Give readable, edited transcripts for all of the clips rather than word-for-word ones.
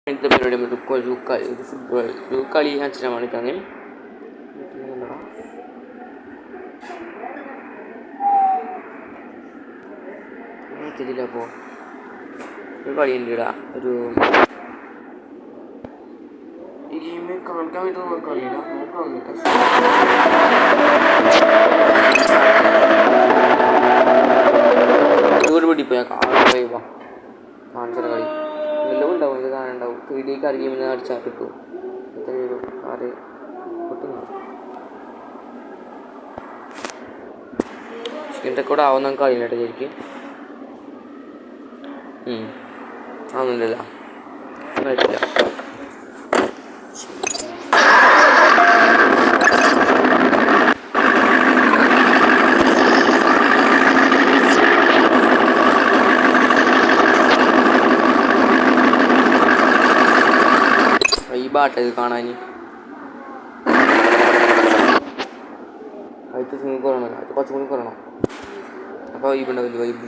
ഇന്നത്തെ പരിപാടി ഒരു ഫുട്ബോൾ ഒരു കളി കാണിച്ചിട്ടാണ് കാണിക്കാന്ന്. അപ്പോൾ ഒരു കളി ഉണ്ട് ഇടാ. ഒരു ഈ ഗെയിം കാണിക്കാൻ പറ്റുമോ നോക്കാറില്ല, ഒരു പിടിപ്പോയാ കാണിച്ച കളി എല്ലാം ഉണ്ടാവും. ഇത് കാണുണ്ടാവും 3D കറിയുമെന്ന് അടിച്ചാൽ കിട്ടും. എത്ര കാറ് കിട്ടുന്നു. സ്ക്രീൻ റെക്കോർഡ് ആവുന്ന നമുക്ക് അറിയില്ല ശരിക്കും. ആവുന്നില്ല കഴിച്ചില്ല. ബാട്ടത് കാണാൻ അതിൽ സ്വിമ്മിങ് കുറയണം, അത് കുറച്ചും കൂടി കുറയണം. അപ്പോൾ വൈബുണ്ടാവില്ല. വൈബ്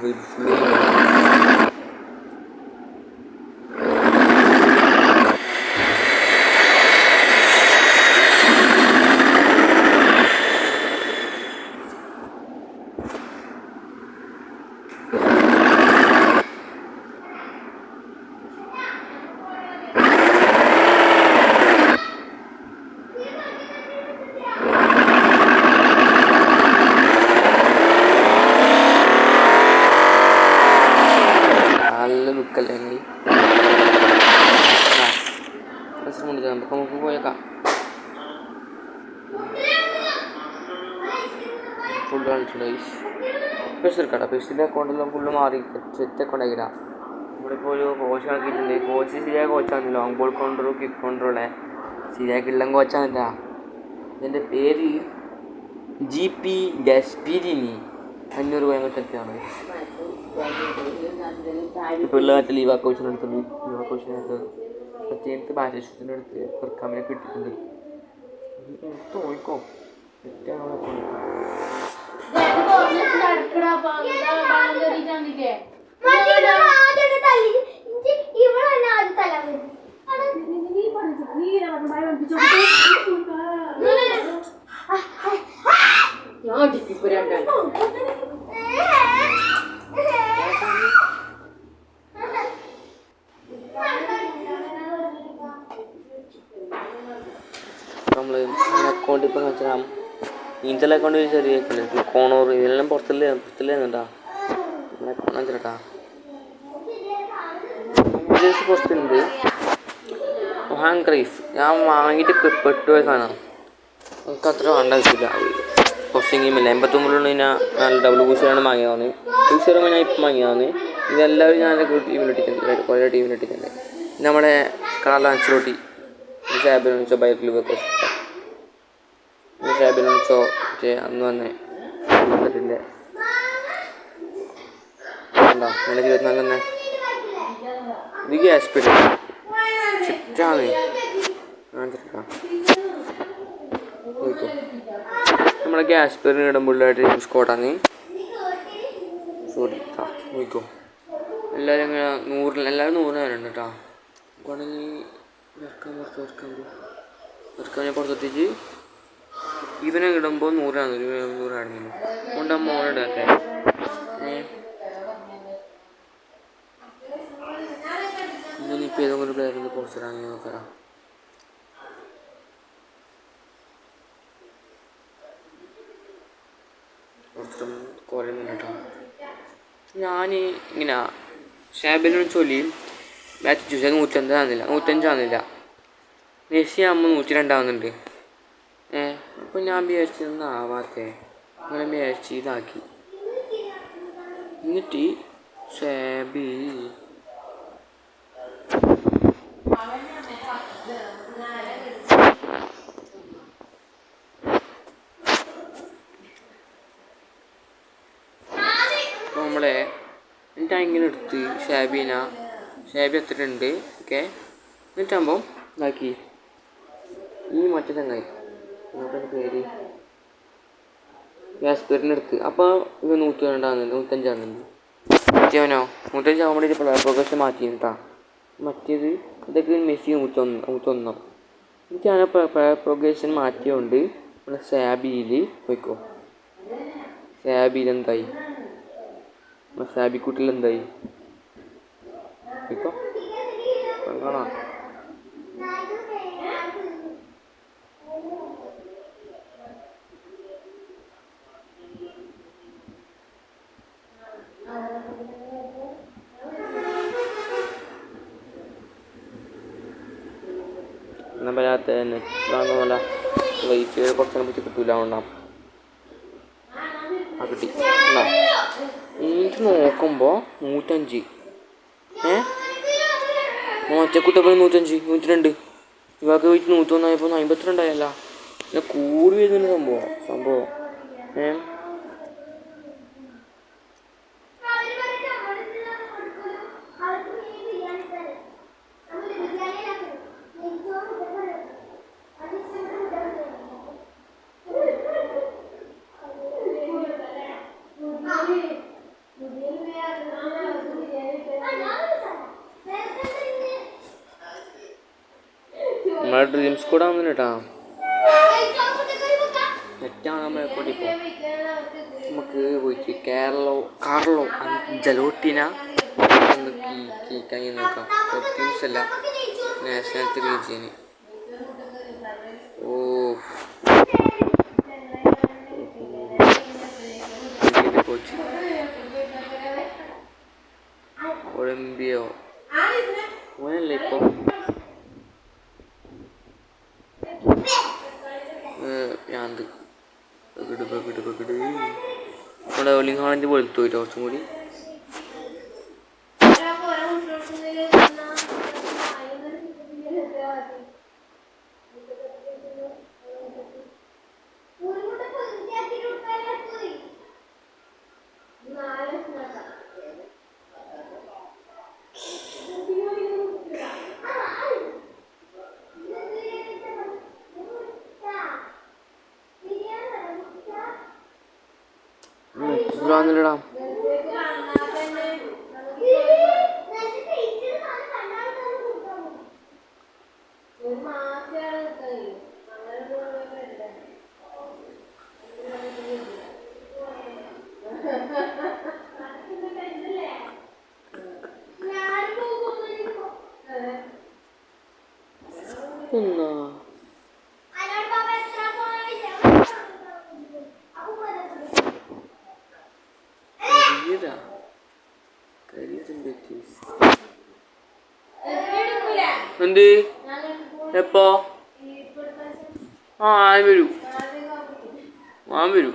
നമുക്ക് പോയേക്കാം. ഫുൾ കളിച്ചില്ല. പെസിൽക്കട പെസിൻ്റെ അക്കൗണ്ടെല്ലാം ഫുള്ള് മാറി സെറ്റ് അക്കൗണ്ട് ആക്കില്ല. ഇവിടെ ഇപ്പോൾ ഒരു കോച്ച് ആക്കിയിട്ടുണ്ട്. കോച്ച് ശരിയായ കോച്ചാണ്. ലോങ് ബോൾ കൗണ്ടറും കിക്ക് കൗണ്ടറുള്ളേ ശരിയാക്കി ഇള്ളം കോച്ചാന്നില്ല. എൻ്റെ പേര് GP ഗസ്പിരിനി. 500 രൂപ അങ്ങോട്ടൊക്കെയാണ്. ഇപ്പോൾ ഉള്ള മറ്റേ ലീവ് കോച്ചിൻ്റെ അടുത്തുണ്ട്. ലീവ് കോച്ചിനകത്ത് പ്രത്യേകത്ത് ബാറ്റേഷത്തിൻ്റെ അടുത്ത് പെർക്കാമിനെ കിട്ടിയിട്ടുണ്ട്. തോൽക്കോ തെറ്റാണോ? നമ്മൾ അക്കൗണ്ട് ഇപ്പം വെച്ചാൽ ഇൻസ്റ്റൽ അക്കൗണ്ട് ചെറിയ കോണൂർ ഇതെല്ലാം പുറത്തുണ്ടാ നമ്മുടെ അക്കൗണ്ട് വെച്ചിട്ടാ പുറത്തുണ്ട്. ഹാങ് ക്രൈഫ് ഞാൻ വാങ്ങിയിട്ട് പെട്ടുപോയ സാധനമാണ്. നമുക്ക് അത്ര വേണ്ട വെച്ചില്ല. കുറച്ച് ഗെയിമില്ല 89 ഞാൻ നല്ല ഡബിൾ ബൂസ്റ്ററാണ് വാങ്ങിയതാണ്. ബൂസ്റ്ററുമ്പോൾ ഞാൻ ഇപ്പം വാങ്ങിയതാണ്. ഇതെല്ലാവരും ഞാൻ ടീമിലിട്ടിട്ടുണ്ട്, കുറേ ടീമിലിട്ടിട്ടുണ്ട്. നമ്മുടെ കാർലോ ആൻസലോട്ടി, സാബിനോണിച്ചോ ബൈക്കിൽ വെക്കോ സാബിനോണിച്ചോ അന്ന് വന്നേ ിൻ്റെ ഉണ്ടോ 2024 തന്നെ. ഇത് ഗ്യാസ്പിഡ് ചുറ്റാണ് നമ്മുടെ ഗ്യാസ്പിഡിന് ഇടുമ്പോഴായിട്ട് സ്കോട്ടാണ്. സോറി നോക്കോ എല്ലാവരും ഇങ്ങനെ 100 എല്ലാവരും 100 നേരമുണ്ട് കേട്ടോ. വേണമെങ്കിൽ ഇറക്കാൻ പുറത്തെത്തിച്ച് ഇവനെ ഇടുമ്പോൾ 100 ആയിരുന്നു കൊണ്ട് മോളിടട്ടെ. ഇന്നിപ്പോൾ ഏതെങ്കിലും ഒരു പ്ലെയറിൻ്റെ പോസ്റ്റർ ആണെങ്കിൽ നോക്കാം. പോസ്റ്ററും കുറേ കേട്ടോ. ഞാൻ ഇങ്ങനെ ഷാബിനോട് ചൊല്ലി ബാറ്റ് ചോദിച്ചാൽ 150 ആകുന്നില്ല. മെസ്സി ആകുമ്പോൾ 102 ആവുന്നുണ്ട്. അപ്പോൾ ഞാൻ വിചാരിച്ചൊന്നും ആവാത്തേ അങ്ങനെ വിചാരിച്ച് ഇതാക്കി. എന്നിട്ട് ഷാബി നമ്മളെ എന്നിട്ട് ഇങ്ങനെ എടുത്ത് ഷാബി എത്തിയിട്ടുണ്ട്. ഓക്കെ എന്നിട്ടാകുമ്പോൾ ഇതാക്കി ഈ മറ്റേ ചങ്ങായി പേര് ഗ്യാസ്പിരിൻ്റെ അടുത്ത്. അപ്പോൾ ഇവ 102 ആകുന്നുണ്ട്, 105 ആകുന്നുണ്ട്. മറ്റേവനോ 105 ആകുമ്പോഴേക്കും പ്രോഗ്രസ് മാറ്റി കേട്ടോ. മറ്റേത് ഇതൊക്കെ മെസ്സി 101. എനിക്കാണ് പ്രൊഗ്രഷൻ മാറ്റിയതുകൊണ്ട് നമ്മുടെ സാബിയിൽ പോയിക്കോ. സാബിയിൽ എന്തായി? നമ്മുടെ സാബിക്കുട്ടിൽ എന്തായി? പോയിക്കോ കാണാം. എന്നാൽ വരാത്ത നെറ്റാണെന്നല്ല വൈഫൈ കുറച്ചതിനെ പറ്റി കിട്ടൂല. ഉണ്ടാവും ആ കിട്ടി. എനിക്ക് നോക്കുമ്പോൾ 105. ഒറ്റക്കുട്ടപ്പോൾ 105, 102. ഇവർക്ക് പോയിട്ട് 101ആയപ്പോൾ 52ആയല്ല. പിന്നെ കൂടി വരുന്ന സംഭവം. നമ്മളെ ഡ്രീം സ്ക്വാഡ് ആവുന്നില്ല കേട്ടാ. തെറ്റാണ് നമ്മളെ കൊണ്ടിപ്പോൾ. നമുക്ക് പോയിട്ട് കാർലോ അഞ്ചലോട്ടിന ഒന്ന് കീക്കാൻ നോക്കാം. ടീംസ് അല്ല, നാഷണൽ റീജിയന്. കോച്ച് ഒളിമ്പിയോ ഓനല്ലേ ഇപ്പോൾ ഞാന്ത് നമ്മുടെ എർലിംഗ് ഹാളൻഡ് വെളുത്തു പോയിട്ട് കുറച്ചും കൂടി. ടാ എന്നാ എന്ത് എപ്പോ? വരൂ.